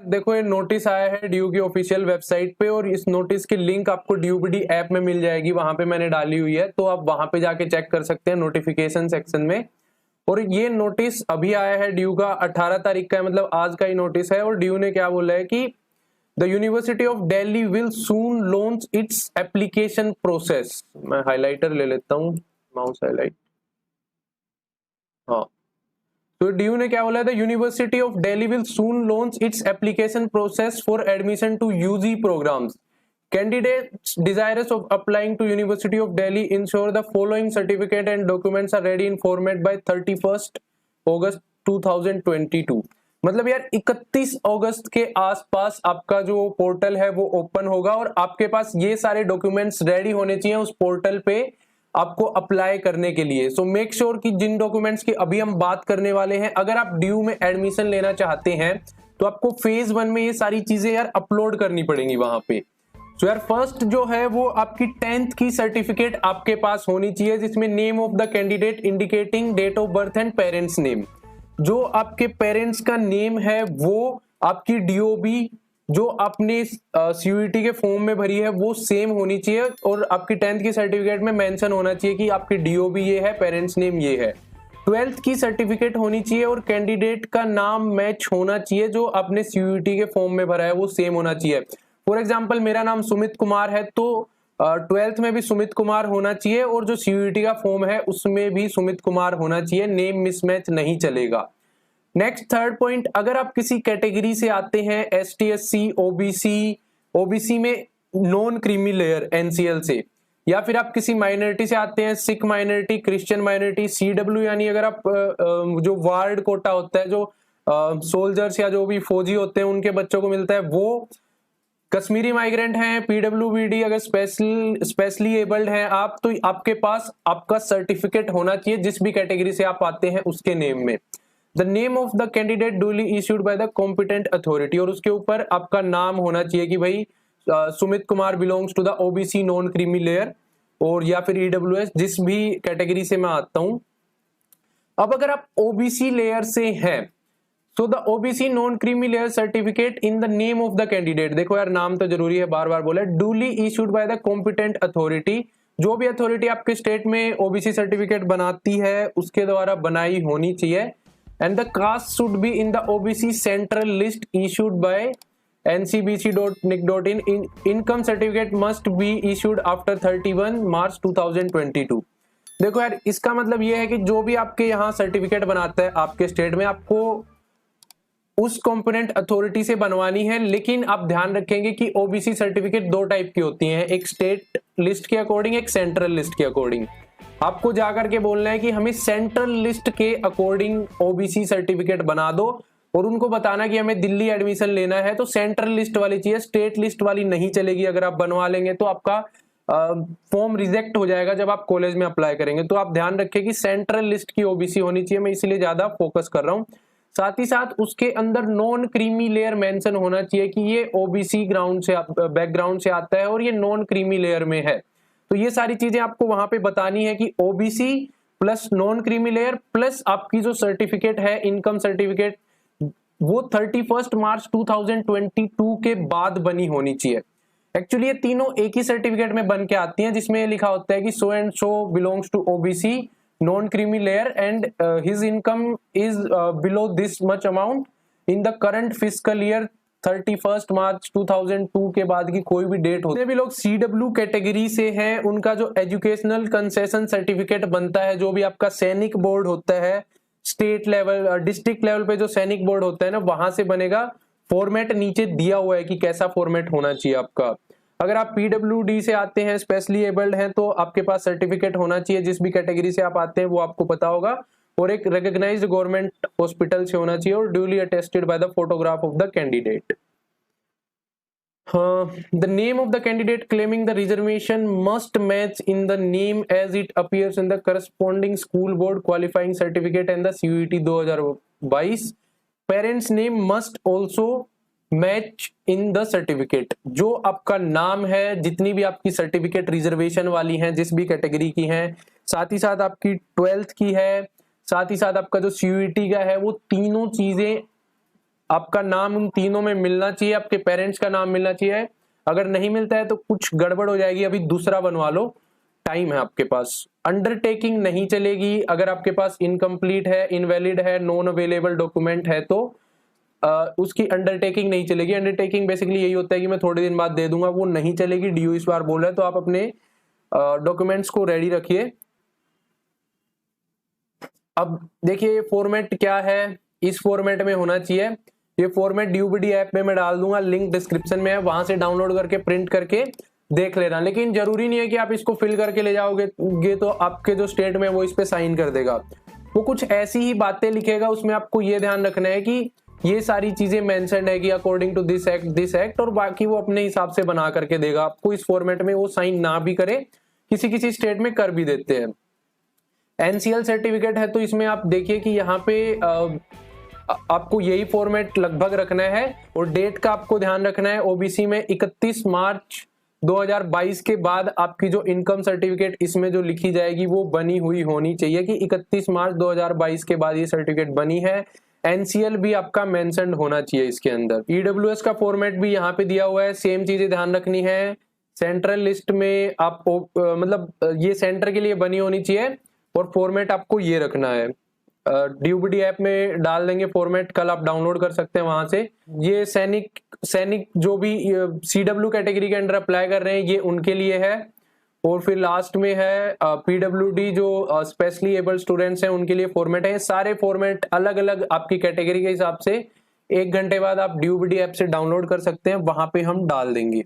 देखो ये नोटिस आया है ड्यू की ऑफिशियल वेबसाइट पे और इस नोटिस की लिंक आपको ड्यूबीडी ऐप में मिल जाएगी, वहां पे मैंने डाली हुई है, तो आप वहां पे जाके चेक कर सकते हैं नोटिफिकेशन सेक्शन में। और ये नोटिस अभी आया है ड्यू का 18 तारीख का है, मतलब आज का ही नोटिस है। और ड्यू ने क्या बोला है कि the university of Delhi will soon launch its application process. मैं हाइलाइटर ले लेता हूँ, माउस हाईलाइट। हाँ, तो ड्यू ने क्या बोला है, the university of Delhi will soon launch its application process for admission to UG programs. Candidates desirous of applying to University of Delhi ensure the following certificate and documents are ready in format by 31st August 2022। मतलब यार 31 अगस्त के आसपास आपका जो portal है वो open होगा और आपके पास ये सारे डॉक्यूमेंट्स रेडी होने चाहिए उस पोर्टल पे आपको अप्लाई करने के लिए। सो मेक श्योर कि जिन डॉक्यूमेंट्स की अभी हम बात करने वाले हैं, अगर आप ड्यू में एडमिशन लेना चाहते हैं तो आपको फेज 1 में ये सारी चीजें यार अपलोड करनी पड़ेंगी वहां पे। सो यार फर्स्ट जो है वो आपकी 10th की सर्टिफिकेट आपके पास होनी चाहिए, जिसमें name of the candidate indicating date of birth and parents name. जो आपके पेरेंट्स का नेम है वो आपकी डीओबी जो आपने सीयूईटी के फॉर्म में भरी है वो सेम होनी चाहिए और आपकी 10th की सर्टिफिकेट में मेंशन होना चाहिए कि आपकी डीओबी ये है, पेरेंट्स नेम ये है। 12th की सर्टिफिकेट होनी चाहिए और कैंडिडेट का नाम मैच होना चाहिए, जो आपने सीयूईटी के फॉर्म में भरा है वो सेम होना चाहिए। फॉर एग्जाम्पल मेरा नाम सुमित कुमार है तो 12th में भी सुमित कुमार होना चाहिए और जो सीयूईटी का फॉर्म है उसमें भी सुमित कुमार होना चाहिए, नेम मिसमैच नहीं चलेगा। नेक्स्ट थर्ड पॉइंट, अगर आप किसी कैटेगरी से आते हैं एसटी एससी ओबीसी, ओबीसी में नॉन क्रीमी लेयर एनसीएल से, या फिर आप किसी माइनॉरिटी से आते हैं Sikh minority, Christian minority, CW यानी अगर आप जो वार्ड कोटा होता है, जो सोल्जर्स या जो भी फौजी होते हैं उनके बच्चों को मिलता है वो, कश्मीरी माइग्रेंट हैं, पीडब्ल्यूबीडी, अगर स्पेशली एबल्ड हैं आप, तो आपके पास आपका सर्टिफिकेट होना चाहिए जिस भी कैटेगरी से आप आते हैं उसके नेम में। The name of the candidate duly issued by the competent authority, और उसके ऊपर आपका नाम होना चाहिए कि भाई Sumit Kumar belongs to the OBC non creamy layer और या फिर ईडब्ल्यूएस, जिस भी कैटेगरी से मैं आता हूं। अब अगर आप ओबीसी लेयर से हैं तो the OBC non creamy layer certificate in the name of the candidate, देखो यार नाम तो जरूरी है, बार बार बोला, duly issued by the competent authority, जो भी अथॉरिटी आपके स्टेट में ओबीसी सर्टिफिकेट बनाती है उसके द्वारा बनाई होनी चाहिए। And the caste should be in the OBC central list issued by ncbc.nic.in। Income certificate must be issued after 31 March 2022। देखो यार इसका मतलब ये है कि जो भी आपके यहाँ सर्टिफिकेट बनाता है आपके स्टेट में, आपको उस कॉम्पोनेंट अथॉरिटी से बनवानी है, लेकिन आप ध्यान रखेंगे कि ओबीसी सर्टिफिकेट दो टाइप की होती हैं, एक स्टेट लिस्ट के अकॉर्डिंग, एक सेंट्रल लिस्ट के अकॉर्डिंग। आपको जाकर के बोलना है कि हमें सेंट्रल लिस्ट के अकॉर्डिंग ओबीसी सर्टिफिकेट बना दो और उनको बताना कि हमें दिल्ली एडमिशन लेना है तो सेंट्रल लिस्ट वाली चाहिए, स्टेट लिस्ट वाली नहीं चलेगी। अगर आप बनवा लेंगे तो आपका फॉर्म रिजेक्ट हो जाएगा जब आप कॉलेज में अप्लाई करेंगे। तो आप ध्यान रखें कि सेंट्रल लिस्ट की ओबीसी होनी चाहिए, मैं इसलिए ज्यादा फोकस कर रहा हूँ। साथ ही साथ उसके अंदर नॉन क्रीमी लेयर मेंशन होना चाहिए कि ये ओबीसी ग्राउंड से बैकग्राउंड से आता है और ये नॉन क्रीमी लेयर में है। तो ये सारी चीजें आपको वहां पे बतानी है कि OBC plus non creamy layer plus आपकी जो सर्टिफिकेट है इनकम सर्टिफिकेट वो 31 मार्च 2022 के बाद बनी होनी चाहिए। एक्चुअली ये तीनों एक ही सर्टिफिकेट में बन के आती हैं, जिसमें लिखा होता है कि so and so belongs to OBC non creamy layer and his income is below this much amount in the current fiscal year 31 March 2002 के बाद की कोई भी डेट होती है। भी लोग सीडब्ल्यू कैटेगरी से हैं उनका जो एजुकेशनल कंसेशन सर्टिफिकेट बनता है, जो भी आपका सैनिक बोर्ड होता है स्टेट लेवल डिस्ट्रिक्ट लेवल पे जो सैनिक बोर्ड होता है ना, वहां से बनेगा। फॉर्मेट नीचे दिया हुआ है कि कैसा फॉर्मेट होना चाहिए आपका। अगर आप पीडब्ल्यूडी से आते हैं, स्पेशली एबल्ड हैं, तो आपके पास सर्टिफिकेट होना चाहिए, जिस भी कैटेगरी से आप आते हैं वो आपको पता होगा, और एक रिकॉग्नाइज्ड गवर्नमेंट हॉस्पिटल से होना चाहिए और duly attested by the photograph of the candidate. The name of the candidate claiming the reservation must match in the name as it appears in the corresponding school board qualifying certificate and the CUET 2022. Parents name must also match in the certificate. जो आपका नाम है, जितनी भी आपकी certificate reservation वाली हैं, जिस भी कैटेगरी की हैं, साथ ही साथ आपकी 12th की है, साथ ही साथ आपका जो सीयूईटी का है, वो तीनों चीजें आपका नाम उन तीनों में मिलना चाहिए, आपके पेरेंट्स का नाम मिलना चाहिए। अगर नहीं मिलता है तो कुछ गड़बड़ हो जाएगी, अभी दूसरा बनवा लो, टाइम है आपके पास। अंडरटेकिंग नहीं चलेगी अगर आपके पास इनकम्प्लीट है, इनवैलिड है, नॉन अवेलेबल डॉक्यूमेंट है तो उसकी अंडरटेकिंग नहीं चलेगी। अंडरटेकिंग बेसिकली यही होता है कि मैं थोड़े दिन बाद दे दूंगा, वो नहीं चलेगी। डीयू इस बार बोल रहा है तो आप अपने डॉक्यूमेंट्स को रेडी रखिए। अब देखिए फॉर्मेट क्या है, इस फॉर्मेट में होना चाहिए। ये फॉर्मेट DUBD ऐप में मैं डाल दूंगा, लिंक डिस्क्रिप्शन में है, वहां से डाउनलोड करके प्रिंट करके देख लेना। लेकिन जरूरी नहीं है कि आप इसको फिल करके ले जाओगे तो आपके जो स्टेट में वो इस पे साइन कर देगा। वो कुछ ऐसी ही बातें लिखेगा, उसमें आपको ये ध्यान रखना है कि ये सारी चीजें मेंशन है कि अकॉर्डिंग टू दिस एक्ट, और बाकी वो अपने हिसाब से बना करके देगा आपको। इस फॉर्मेट में वो साइन ना भी करे, किसी किसी स्टेट में कर भी देते हैं। NCL सर्टिफिकेट है तो इसमें आप देखिए कि यहाँ पे आपको यही फॉर्मेट लगभग रखना है, और डेट का आपको ध्यान रखना है। OBC में 31 मार्च 2022 के बाद आपकी जो इनकम सर्टिफिकेट इसमें जो लिखी जाएगी वो बनी हुई होनी चाहिए कि 31 मार्च 2022 के बाद ये सर्टिफिकेट बनी है। NCL भी आपका मेंशन होना चाहिए इसके अंदर। EWS का फॉर्मेट भी यहाँ पे दिया हुआ है, सेम चीजें ध्यान रखनी है। सेंट्रल लिस्ट में आप मतलब ये सेंटर के लिए बनी होनी चाहिए, और फॉर्मेट आपको ये रखना है। DUBD ऐप में डाल देंगे फॉर्मेट, कल आप डाउनलोड कर सकते हैं वहां से। ये सैनिक जो भी CW कैटेगरी के अंडर अप्लाई कर रहे हैं ये उनके लिए है। और फिर लास्ट में है PWD जो स्पेशली एबल्ड स्टूडेंट्स हैं उनके लिए फॉर्मेट है। सारे फॉर्मेट अलग अलग आपकी कैटेगरी के हिसाब से 1 घंटे बाद आप DUBD ऐप से डाउनलोड कर सकते हैं, वहां पे हम डाल देंगे।